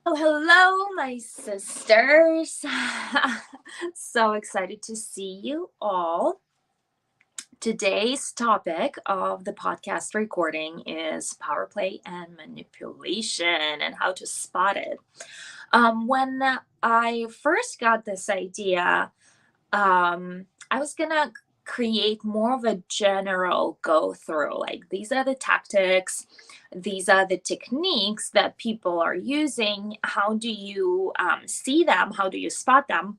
Oh, hello, my sisters. So excited to see you all. Today's topic of the podcast recording is power play and manipulation and how to spot it. When I first got this idea, I was gonna create more of a general go through. Like, these are the tactics, these are the techniques that people are using. How do you see them? How do you spot them?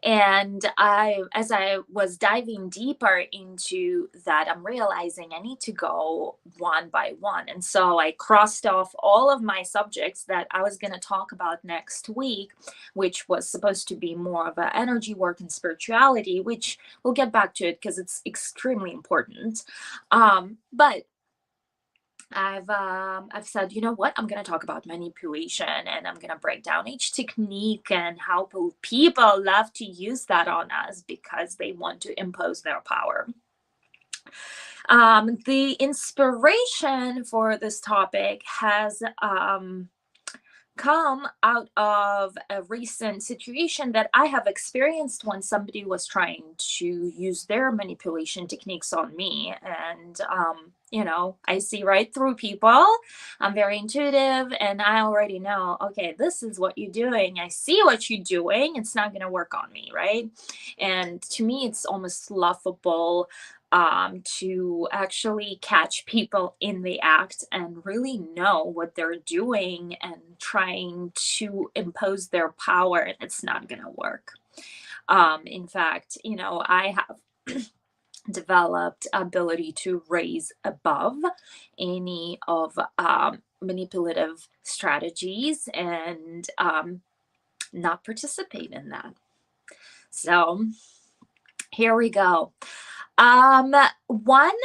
And as I was diving deeper into that, I'm realizing I need to go one by one. And so I crossed off all of my subjects that I was going to talk about next week, which was supposed to be more of a energy work and spirituality, which we'll get back to it because it's extremely important. But I've said, you know what? I'm gonna talk about manipulation, and I'm gonna break down each technique and how people love to use that on us because they want to impose their power. The inspiration for this topic has come out of a recent situation that I have experienced when somebody was trying to use their manipulation techniques on me. And, I see right through people. I'm very intuitive and I already know, okay, this is what you're doing. I see what you're doing. It's not going to work on me, right? And to me, it's almost laughable to actually catch people in the act and really know what they're doing and trying to impose their power, and it's not going to work. In fact, I have developed ability to raise above any of manipulative strategies and not participate in that. So here we go. One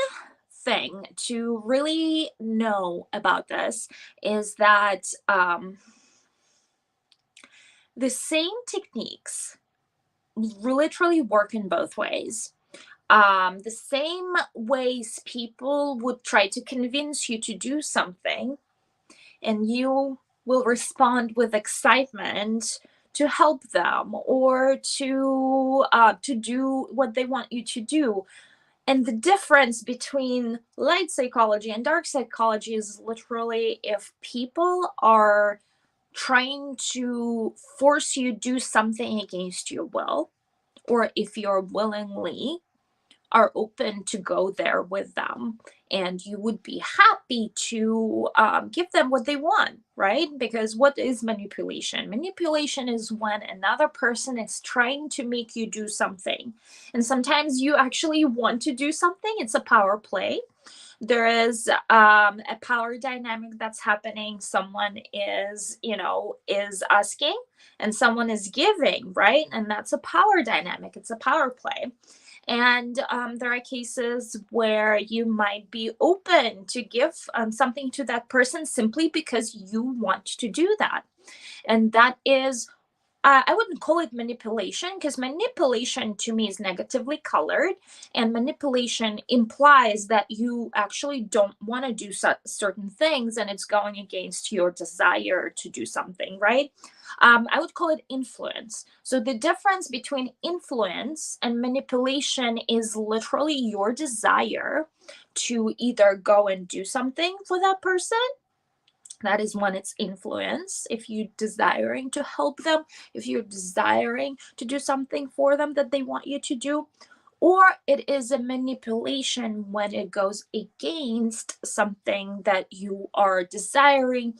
thing to really know about this is that the same techniques literally work in both ways. The same ways people would try to convince you to do something, and you will respond with excitement to help them or to do what they want you to do. And the difference between light psychology and dark psychology is literally if people are trying to force you to do something against your will, or if you're willingly are open to go there with them and you would be happy to give them what they want, right? Because what is manipulation? Manipulation is when another person is trying to make you do something, and sometimes you actually want to do something. It's a power play. There is a power dynamic that's happening. Someone is asking and someone is giving, right? And that's a power dynamic. It's a power play. And there are cases where you might be open to give something to that person simply because you want to do that. And that is, I wouldn't call it manipulation, because manipulation to me is negatively colored, and manipulation implies that you actually don't want to do certain things and it's going against your desire to do something, right? I would call it influence. So the difference between influence and manipulation is literally your desire to either go and do something for that person. That is when it's influence. If you're desiring to help them, if you're desiring to do something for them that they want you to do, or it is a manipulation when it goes against something that you are desiring,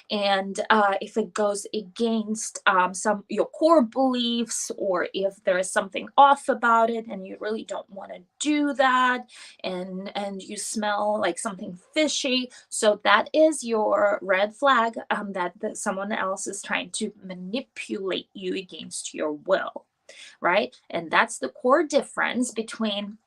and if it goes against some your core beliefs, or if there is something off about it and you really don't want to do that, and you smell like something fishy, so that is your red flag, that someone else is trying to manipulate you against your will, right? And that's the core difference between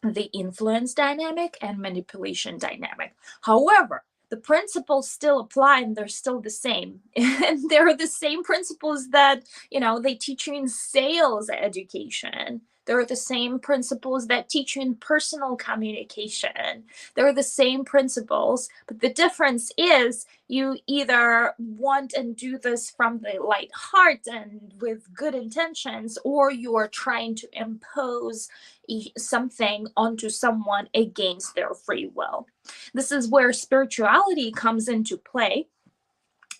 the influence dynamic and manipulation dynamic. However, the principles still apply and they're still the same. And they're the same principles that, they teach you in sales education. There are the same principles that teach you in personal communication. There are the same principles, but the difference is you either want and do this from the light heart and with good intentions, or you are trying to impose something onto someone against their free will. This is where spirituality comes into play,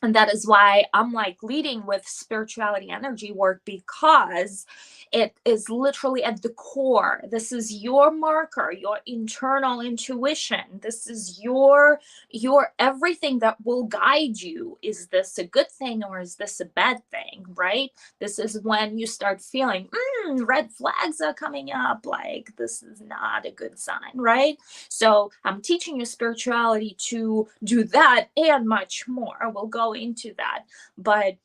and that is why I'm like leading with spirituality energy work, because it is literally at the core. This is your marker, your internal intuition. This is your everything that will guide you. Is this a good thing or is this a bad thing, right? This is when you start feeling red flags are coming up, like this is not a good sign, right? So I'm teaching you spirituality to do that and much more. We'll go into that. But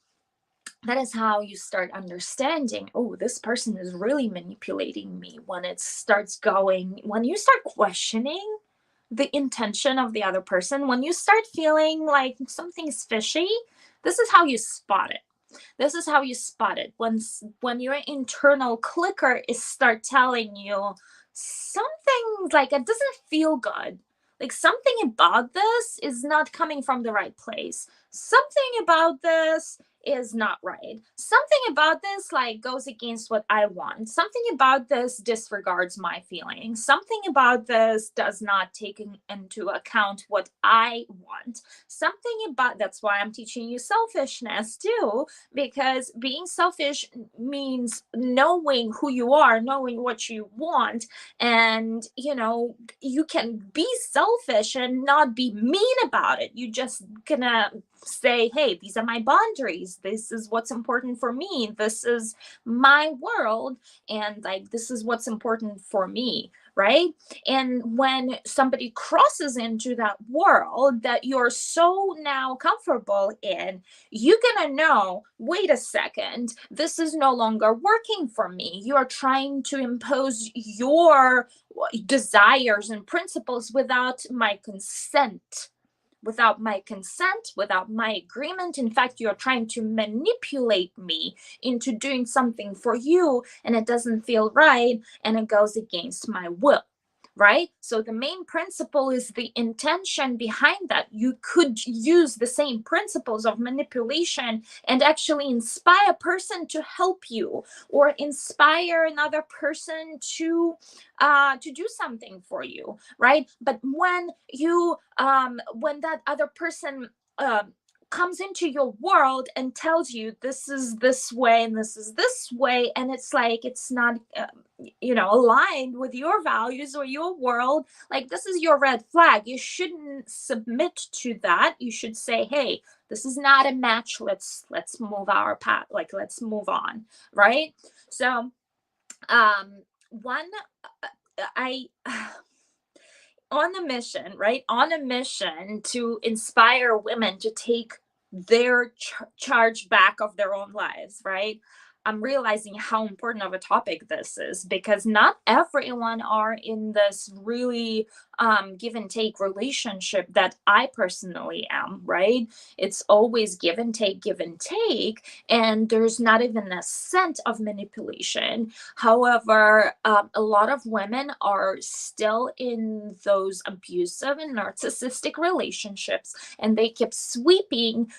that is how you start understanding, oh, this person is really manipulating me. When it starts going, when you start questioning the intention of the other person, when you start feeling like something's fishy, this is how you spot it. This is how you spot it. When your internal clicker is start telling you something like it doesn't feel good, like something about this is not coming from the right place, something about this is not right, something about this like goes against what I want, something about this disregards my feelings, something about this does not take into account what I want, something about, that's why I'm teaching you selfishness too, because being selfish means knowing who you are, knowing what you want. And you can be selfish and not be mean about it. You just gonna say, hey, these are my boundaries, this is what's important for me, this is my world, and like this is what's important for me, right? And when somebody crosses into that world that you're so now comfortable in, you're gonna know, wait a second, this is no longer working for me. You're trying to impose your desires and principles without my consent. Without my agreement. In fact, you're trying to manipulate me into doing something for you, and it doesn't feel right, and it goes against my will. Right? So the main principle is the intention behind that. You could use the same principles of manipulation and actually inspire a person to help you, or inspire another person to do something for you, right? But when that other person comes into your world and tells you this is this way and this is this way, and it's like it's not aligned with your values or your world, like this is your red flag. You shouldn't submit to that. You should say, hey, this is not a match, let's move our path, like let's move on, right? So one I on a mission, right? On a mission to inspire women to take their charge back of their own lives, right? I'm realizing how important of a topic this is, because not everyone are in this really give and take relationship that I personally am, right? It's always give and take, and there's not even a scent of manipulation. However, a lot of women are still in those abusive and narcissistic relationships, and they keep sweeping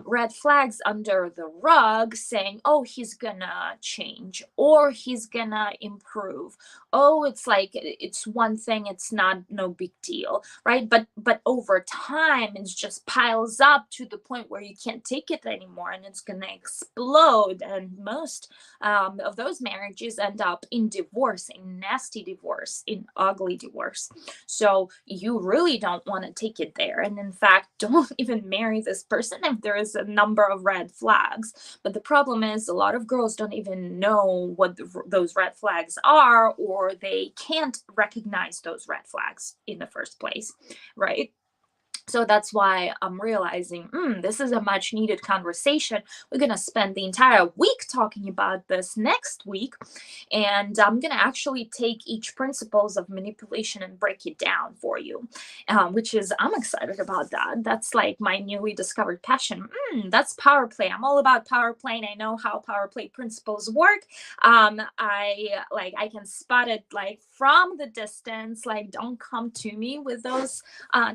red flags under the rug, saying, oh, he's gonna change, or he's gonna improve. Oh, it's like it's one thing, it's not no big deal, right? But over time it just piles up to the point where you can't take it anymore, and it's gonna explode. And most of those marriages end up in divorce, in nasty divorce, in ugly divorce. So you really don't want to take it there, and in fact, don't even marry this person if there is a number of red flags. But the problem is, a lot of girls don't even know what those red flags are, or they can't recognize those red flags in the first place, right? So that's why I'm realizing, this is a much needed conversation. We're going to spend the entire week talking about this next week. And I'm going to actually take each principles of manipulation and break it down for you, which is, I'm excited about that. That's like my newly discovered passion. That's power play. I'm all about power play, and I know how power play principles work. I can spot it like from the distance. Like, don't come to me with those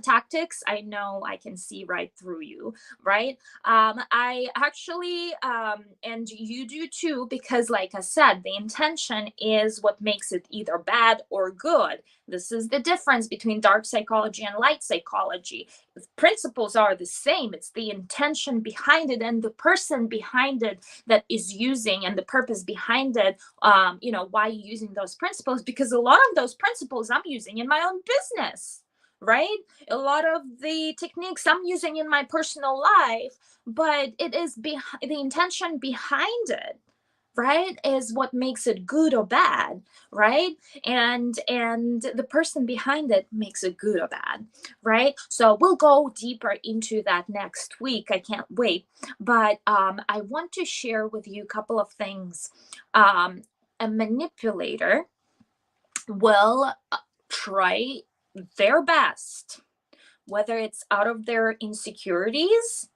tactics. I know I can see right through you, right? I actually, and you do too, because like I said, the intention is what makes it either bad or good. This is the difference between dark psychology and light psychology. The principles are the same. It's the intention behind it and the person behind it that is using, and the purpose behind it. Why you're using those principles, because a lot of those principles I'm using in my own business, right? A lot of the techniques I'm using in my personal life, but it is the intention behind it, right, is what makes it good or bad, right? And the person behind it makes it good or bad, right? So we'll go deeper into that next week. I can't wait. But I want to share with you a couple of things. A manipulator will try their best, whether it's out of their insecurities,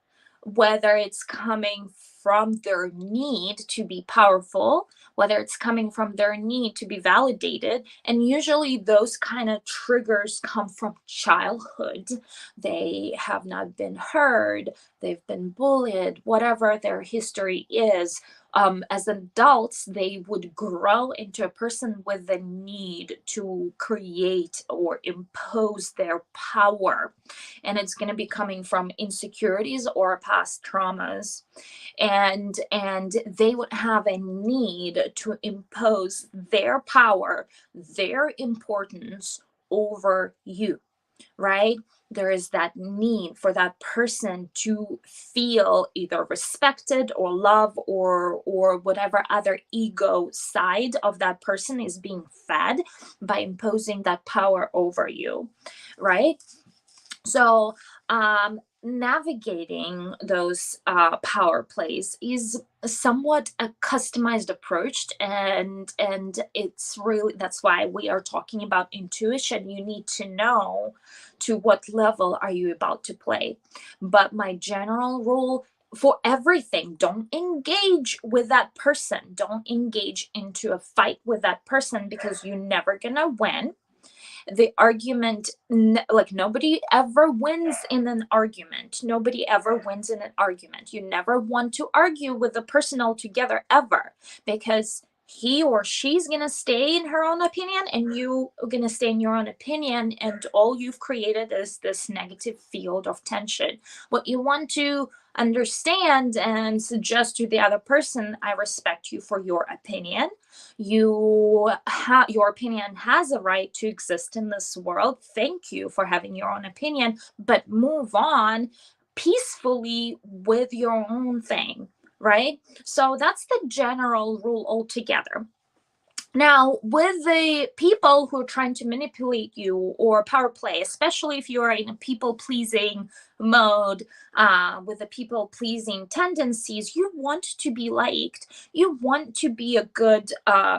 whether it's coming from their need to be powerful, whether it's coming from their need to be validated. And usually those kind of triggers come from childhood. They have not been heard, they've been bullied, whatever their history is. As adults, they would grow into a person with the need to create or impose their power, and it's going to be coming from insecurities or past traumas, and they would have a need to impose their power, their importance over you, right? There is that need for that person to feel either respected or love, or whatever other ego side of that person is being fed by imposing that power over you, right? So, navigating those power plays is somewhat a customized approach, and it's really, that's why we are talking about intuition. You need to know to what level are you about to play. But my general rule for everything: don't engage with that person, don't engage into a fight with that person, because you're never gonna win the argument. Like, nobody ever wins in an argument. Nobody ever wins in an argument. You never want to argue with the person altogether, ever, because he or she's gonna stay in her own opinion, and you are gonna stay in your own opinion, and all you've created is this negative field of tension. What you want to understand and suggest to the other person: I respect you for your opinion. Your opinion has a right to exist in this world. Thank you for having your own opinion, but move on peacefully with your own thing, right? So that's the general rule altogether. Now, with the people who are trying to manipulate you or power play, especially if you are in a people pleasing mode, with the people pleasing tendencies, you want to be liked. You want to be a good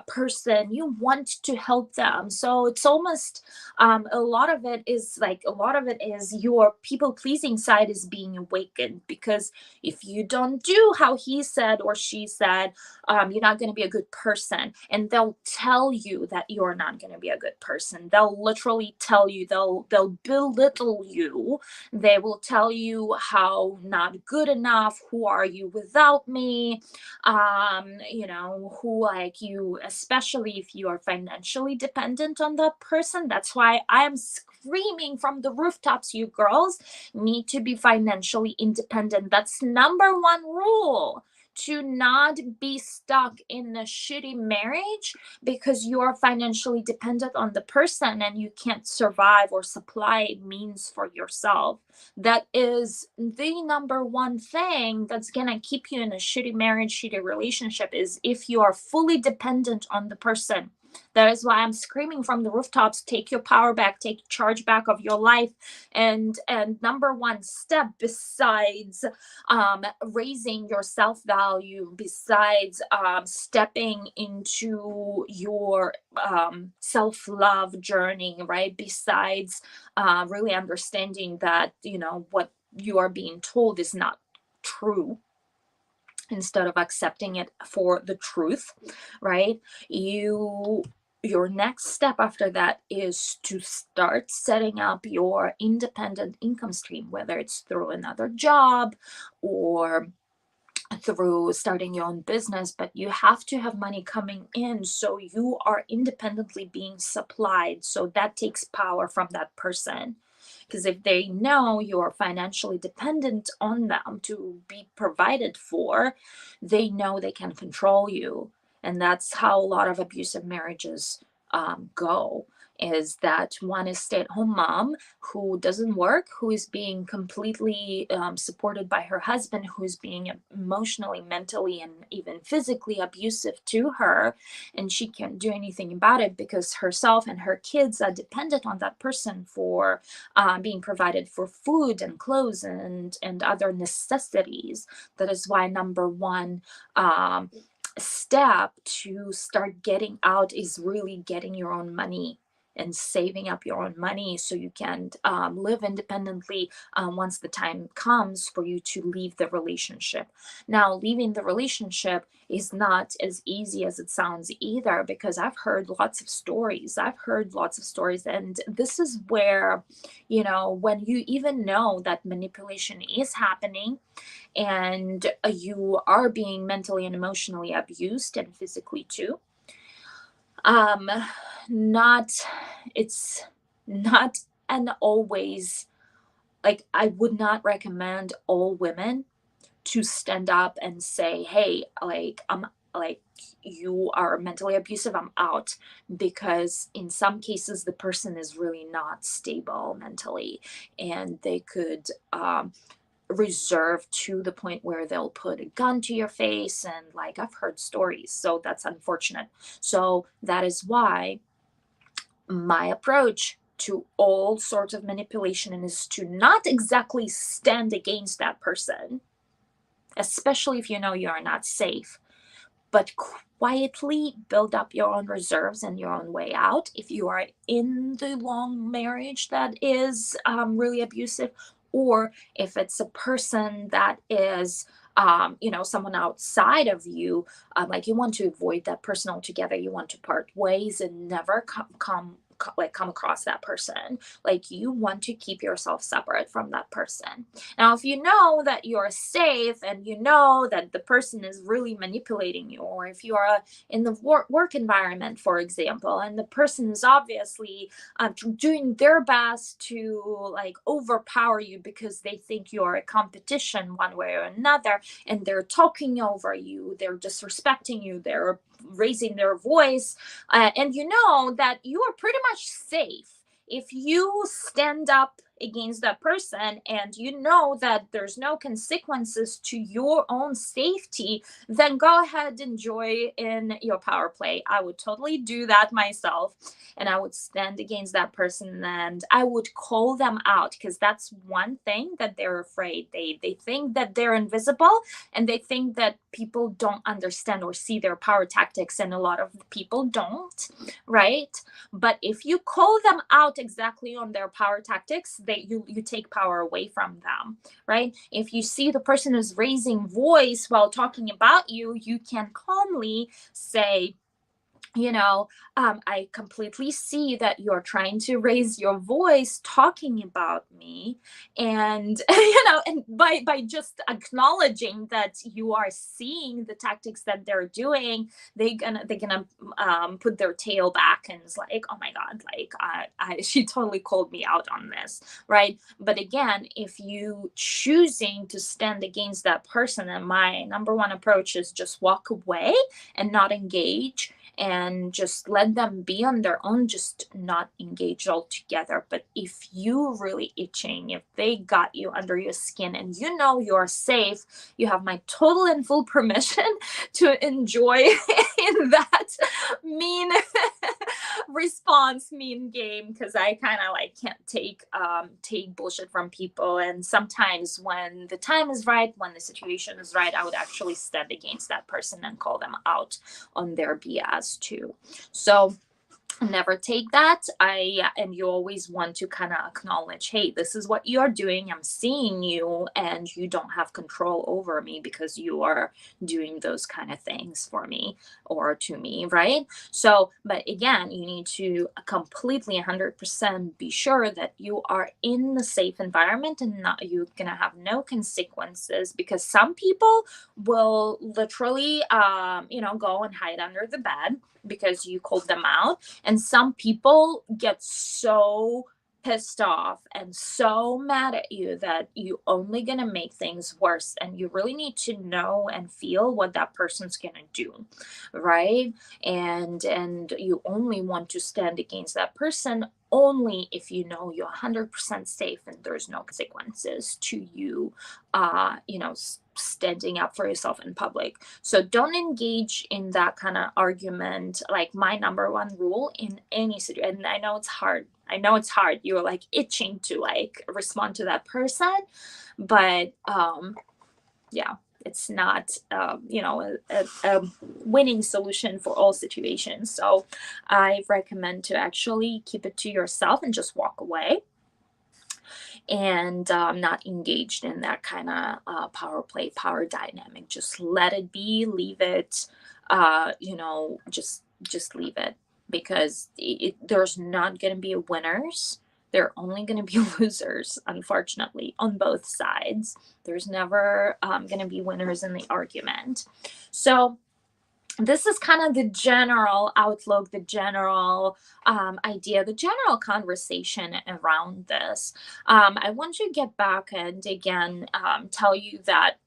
person. You want to help them. So it's almost a lot of it is your people pleasing side is being awakened, because if you don't do how he said or she said, you're not going to be a good person. And they'll tell you that you're not going to be a good person. They'll literally tell you, they'll belittle you. They will tell you how not good enough, who are you without me, who, like, you, especially if you are financially dependent on that person. That's why I am screaming from the rooftops: you girls need to be financially independent. That's number one rule, to not be stuck in a shitty marriage because you're financially dependent on the person and you can't survive or supply means for yourself. That is the number one thing that's gonna keep you in a shitty marriage, shitty relationship, is if you are fully dependent on the person. That is why I'm screaming from the rooftops, take your power back, take charge back of your life. And number one step, besides raising your self-value, besides stepping into your self-love journey, right? Besides really understanding that, what you are being told is not true, instead of accepting it for the truth, right? Your next step after that is to start setting up your independent income stream, whether it's through another job or through starting your own business. But you have to have money coming in, so you are independently being supplied. So that takes power from that person, because if they know you're financially dependent on them to be provided for, they know they can control you. And that's how a lot of abusive marriages go, is that one is stay-at-home mom who doesn't work, who is being completely supported by her husband, who is being emotionally, mentally, and even physically abusive to her, and she can't do anything about it because herself and her kids are dependent on that person for being provided for food and clothes and other necessities. That is why number one step to start getting out is really getting your own money and saving up your own money, so you can live independently once the time comes for you to leave the relationship. Now, leaving the relationship is not as easy as it sounds either, because I've heard lots of stories. And this is where, when you even know that manipulation is happening, and you are being mentally and emotionally abused, and physically too, not it's not and always, like, I would not recommend all women to stand up and say, hey, like, I'm like, you are mentally abusive, I'm out. Because in some cases the person is really not stable mentally, and they could reserve to the point where they'll put a gun to your face, and, like, I've heard stories, so that's unfortunate. So that is why my approach to all sorts of manipulation is to not exactly stand against that person, especially if you know you are not safe, but quietly build up your own reserves and your own way out if you are in the long marriage that is really abusive, or if it's a person that is someone outside of you, like, you want to avoid that person altogether, you want to part ways and never come across that person. Like, you want to keep yourself separate from that person. Now, if you know that you're safe and you know that the person is really manipulating you, or if you are in the work environment, for example, and the person is obviously doing their best to, like, overpower you because they think you're a competition one way or another, and they're talking over you, they're disrespecting you, they're raising their voice, and you know that you are pretty much safe if you stand up against that person, and you know that there's no consequences to your own safety, then go ahead, enjoy in your power play. I would totally do that myself, and I would stand against that person, and I would call them out, because that's one thing that they're afraid. They think that they're invisible, and they think that people don't understand or see their power tactics, and a lot of people don't, right? But if you call them out exactly on their power tactics, you take power away from them, right? If you see the person is raising voice while talking about you, you can calmly say, I completely see that you're trying to raise your voice talking about me. And, and by just acknowledging that you are seeing the tactics that they're doing, they're gonna put their tail back, and it's like, oh my God, like, she totally called me out on this, right? But again, if you choosing to stand against that person, and my number one approach is just walk away and not engage, and just let them be on their own, just not engage altogether. But if you really itching, if they got you under your skin and you know you're safe, you have my total and full permission to enjoy in that mean response, mean game, because I kind of like can't take bullshit from people. And sometimes when the time is right, when the situation is right, I would actually stand against that person and call them out on their BS too. So never take that. And you always want to kind of acknowledge, hey, this is what you're doing, I'm seeing you, and you don't have control over me because you are doing those kind of things for me or to me, right? So but again, you need to completely 100% be sure that you are in the safe environment and not you're gonna have no consequences, because some people will literally go and hide under the bed because you called them out. And some people get so pissed off and so mad at you that you only gonna make things worse, and you really need to know and feel what that person's gonna do, right? And you only want to stand against that person only if you know you're 100% safe and there's no consequences to you standing up for yourself in public. So don't engage in that kind of argument. Like my number one rule in any situation, and I know it's hard, you're like itching to like respond to that person, but yeah, it's not a winning solution for all situations. So I recommend to actually keep it to yourself and just walk away, and not engaged in that kind of power play, power dynamic. Just let it be, leave it, just leave it, because there's not going to be winners. There are only going to be losers, unfortunately, on both sides. There's never going to be winners in the argument. So this is kind of the general outlook, the general idea, the general conversation around this. I want to get back and again tell you that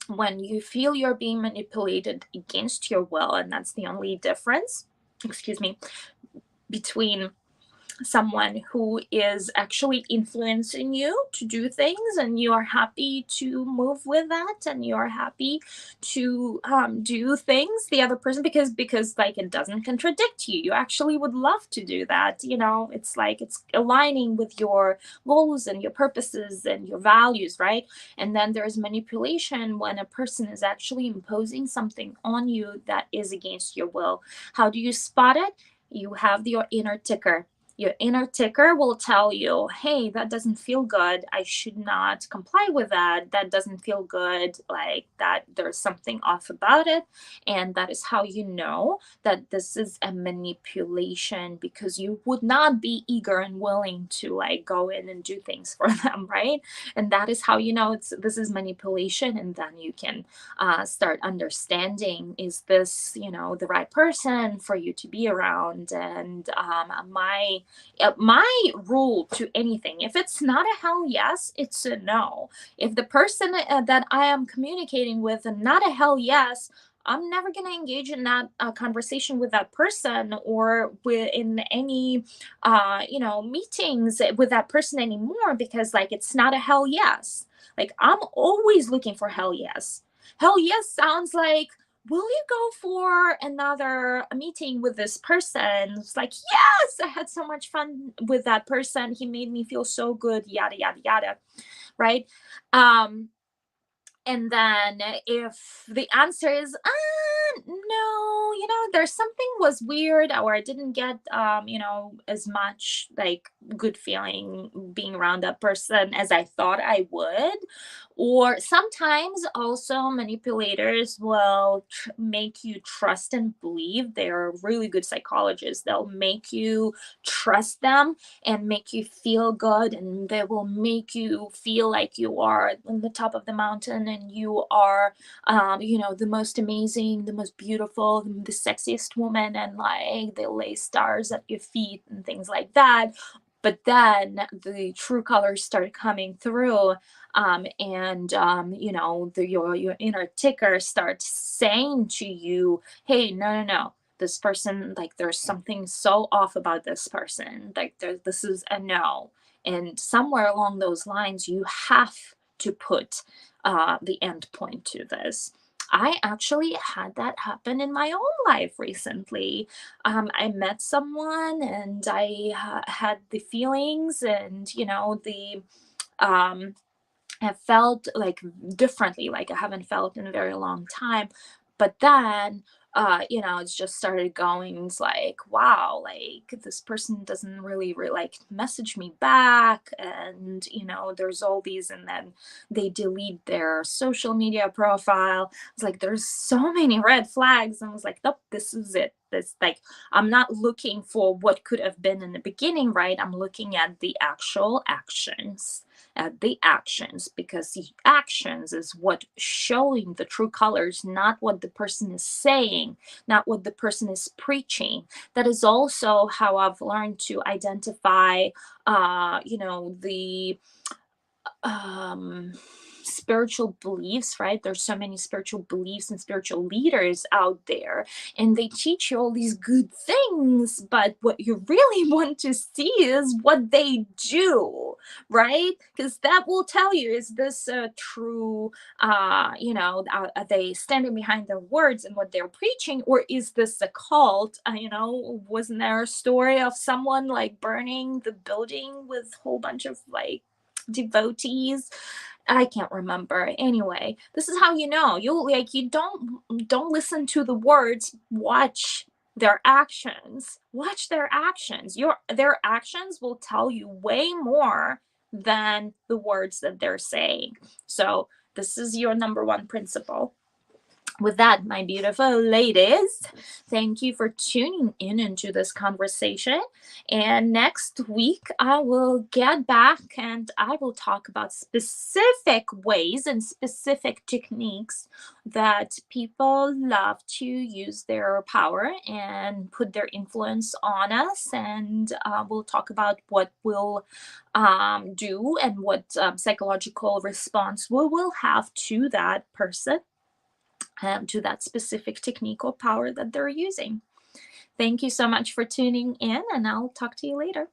when you feel you're being manipulated against your will, and that's the only difference, excuse me, between someone who is actually influencing you to do things and you are happy to move with that and you are happy to do things the other person, because like it doesn't contradict you, you actually would love to do that, it's like it's aligning with your goals and your purposes and your values, right? And then there's manipulation when a person is actually imposing something on you that is against your will. How do you spot it? You have your inner ticker. Your inner ticker will tell you, hey, that doesn't feel good. I should not comply with that. That doesn't feel good. Like that, there's something off about it. And that is how you know that this is a manipulation, because you would not be eager and willing to like go in and do things for them, right? And that is how you know this is manipulation. And then you can start understanding, is this, the right person for you to be around? And my rule to anything, if it's not a hell yes, it's a no. If the person that I am communicating with not a hell yes, I'm never going to engage in that conversation with that person, or in any meetings with that person anymore, because like it's not a hell yes. Like I'm always looking for hell yes. Hell yes sounds like, will you go for another meeting with this person? It's like, yes, I had so much fun with that person. He made me feel so good, yada, yada, yada. Right. And then if the answer is, no, there's something was weird, or I didn't get, as much like good feeling being around that person as I thought I would. Or sometimes also manipulators will make you trust and believe. They're really good psychologists. They'll make you trust them and make you feel good, and they will make you feel like you are on the top of the mountain and you are the most amazing, the most beautiful, the sexiest woman, and like they lay stars at your feet and things like that. But then the true colors start coming through, your inner ticker starts saying to you, hey, no, this person, like there's something so off about this person, like this is a no. And somewhere along those lines, you have to put the end point to this. I actually had that happen in my own life recently. I met someone and I had the feelings and, the um, have felt like differently, like I haven't felt in a very long time. But then, it's just started going. It's like, wow, like this person doesn't really like message me back, and there's all these, and then they delete their social media profile. It's like there's so many red flags, and I was like, nope, this is it. This like I'm not looking for what could have been in the beginning, right? I'm looking at the actual actions, because the actions is what showing the true colors, not what the person is saying, not what the person is preaching. That is also how I've learned to identify the um spiritual beliefs, right? There's so many spiritual beliefs and spiritual leaders out there, and they teach you all these good things, but what you really want to see is what they do, right? Because that will tell you, is this a true are they standing behind their words and what they're preaching, or is this a cult? Wasn't there a story of someone like burning the building with a whole bunch of like devotees? I can't remember. Anyway, this is how you don't listen to the words, watch their actions. Watch their actions. Their actions will tell you way more than the words that they're saying. So, this is your number one principle. With that, my beautiful ladies, thank you for tuning in into this conversation. And next week, I will get back and I will talk about specific ways and specific techniques that people love to use their power and put their influence on us. And we'll talk about what we'll do and what psychological response we will have to that person, to that specific technique or power that they're using. Thank you so much for tuning in, and I'll talk to you later.